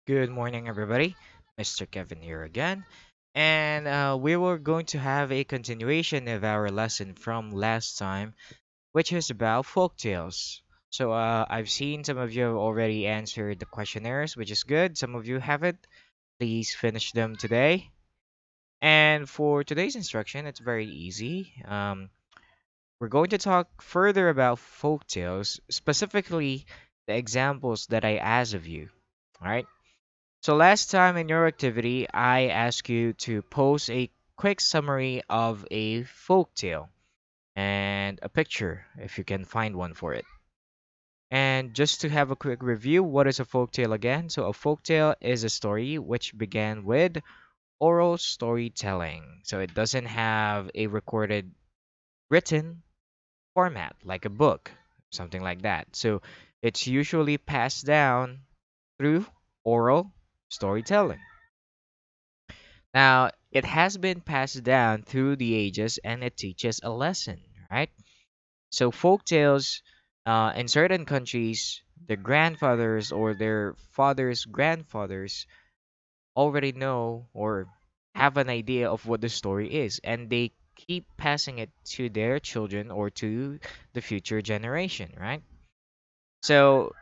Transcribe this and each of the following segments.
Good morning, everybody. Mr. Kevin here again. And we were going to have a continuation of our lesson from last time, which is about folktales. So I've seen some of you have already answered the questionnaires, which is good. Some of you haven't. Please finish them today. And for today's instruction, it's very easy. We're going to talk further about folktales, specifically the examples that I asked of you. All right. So last time in your activity, I asked you to post a quick summary of a folk tale and a picture if you can find one for it. And just to have a quick review, what is a folk tale again? So a folk tale is a story which began with oral storytelling. So it doesn't have a recorded written format like a book, something like that. So it's usually passed down through oral storytelling. Now, it has been passed down through the ages and it teaches a lesson, right? So, folk tales in certain countries, their grandfathers or their fathers' grandfathers already know or have an idea of what the story is, and they keep passing it to their children or to the future generation, right? So,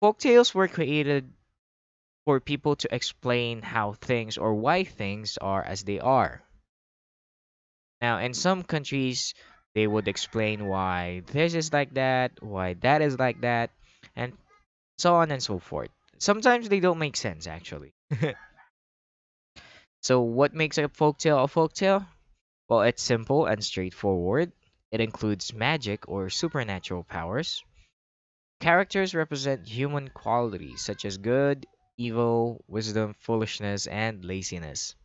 folk tales were created for people to explain how things or why things are as they are. Now, in some countries, they would explain why this is like that, why that is like that, and so on and so forth. Sometimes they don't make sense, actually. So, what makes a folktale a folktale? Well, it's simple and straightforward. It includes magic or supernatural powers. Characters represent human qualities such as good, evil, wisdom, foolishness, and laziness.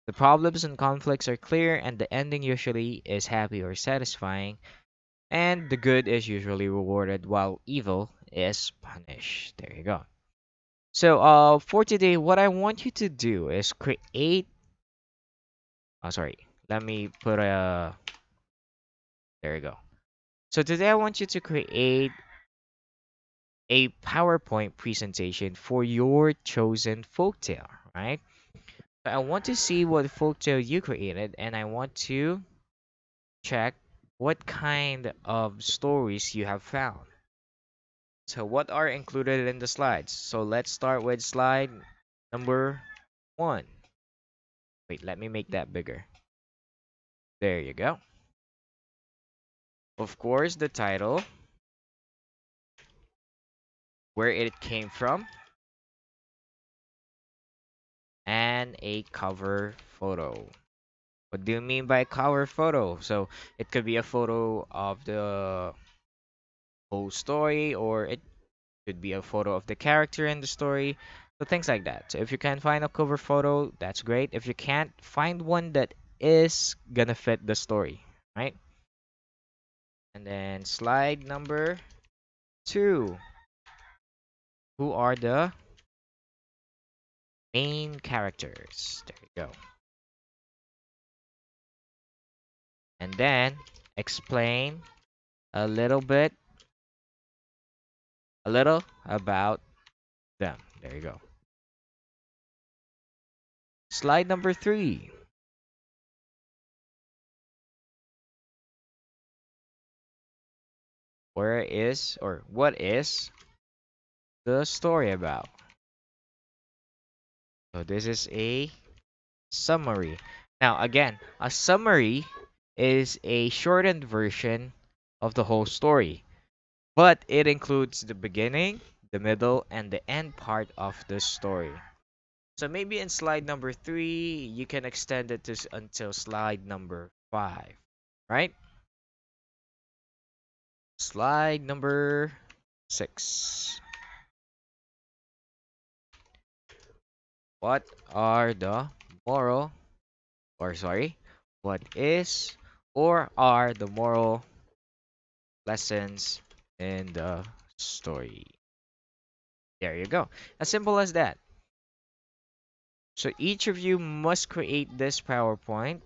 The problems and conflicts are clear, and the ending usually is happy or satisfying. And the good is usually rewarded while evil is punished. There you go. So for today, what I want you to do is create. Oh, sorry. Let me put a. There you go. So today, I want you to create a PowerPoint presentation for your chosen folktale, right? I want to see what folktale you created, and I want to check what kind of stories you have found. So what are included in the slides? So let's start with slide number one. Wait, let me make that bigger. There you go. Of course, the title, where it came from, and a cover photo. What do you mean by cover photo? So it could be a photo of the whole story, or it could be a photo of the character in the story. So things like that. So if you can find a cover photo, that's great. If you can't, find one that is gonna fit the story, right? And then slide number two. Who are the main characters? There you go. And then explain a little bit, a little about them. There you go. Slide number three. Where is or what is the story about? So this is a summary. Now, again, a summary is a shortened version of the whole story, but it includes the beginning, the middle, and the end part of the story. So maybe in slide number three, you can extend it to until slide number five, right? Slide number six. What are the moral, or sorry, what is or are the moral lessons in the story? There you go. As simple as that. So each of you must create this PowerPoint.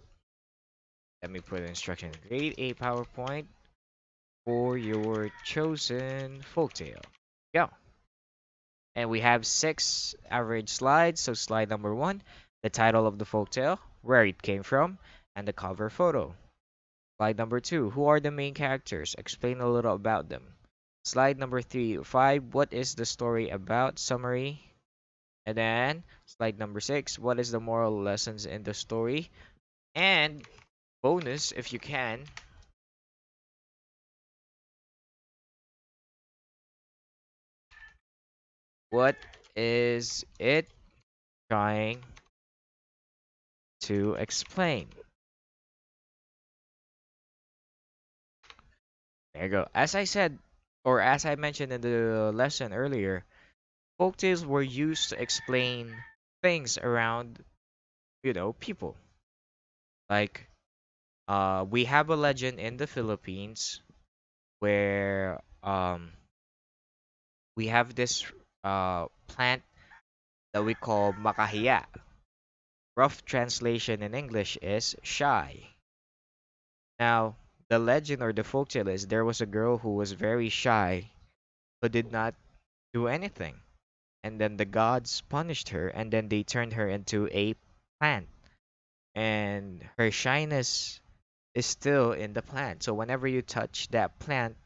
Let me put an instruction. Create a PowerPoint for your chosen folktale. Go. And we have six average slides. So slide number one, the title of the folktale, where it came from, and the cover photo. Slide number two, who are the main characters? Explain a little about them. Slide number three, five, what is the story about? Summary. And then slide number six, what is the moral lessons in the story? And bonus, if you can, what is it trying to explain? There you go. As I said, or as I mentioned in the lesson earlier, folktales were used to explain things around, people. Like, we have a legend in the Philippines where we have this plant that we call makahiya. Rough translation in English is shy. Now, the legend or the folktale is there was a girl who was very shy who did not do anything. And then the gods punished her and then they turned her into a plant. And her shyness is still in the plant. So whenever you touch that plant,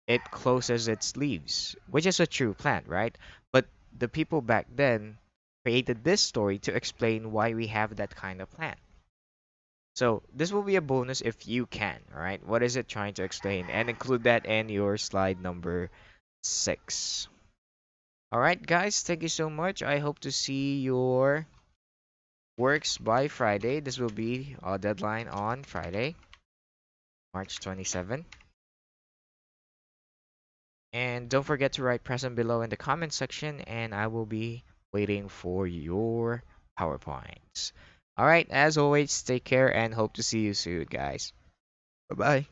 it closes its leaves, which is a true plant, right? But the people back then created this story to explain why we have that kind of plant. So this will be a bonus if you can, all right? What is it trying to explain? And include that in your slide number six. All right, guys, thank you so much. I hope to see your works by Friday. This will be a deadline on Friday, March 27. And don't forget to write present below in the comment section, and I will be waiting for your PowerPoints. All right, as always, take care and hope to see you soon, guys. Bye bye.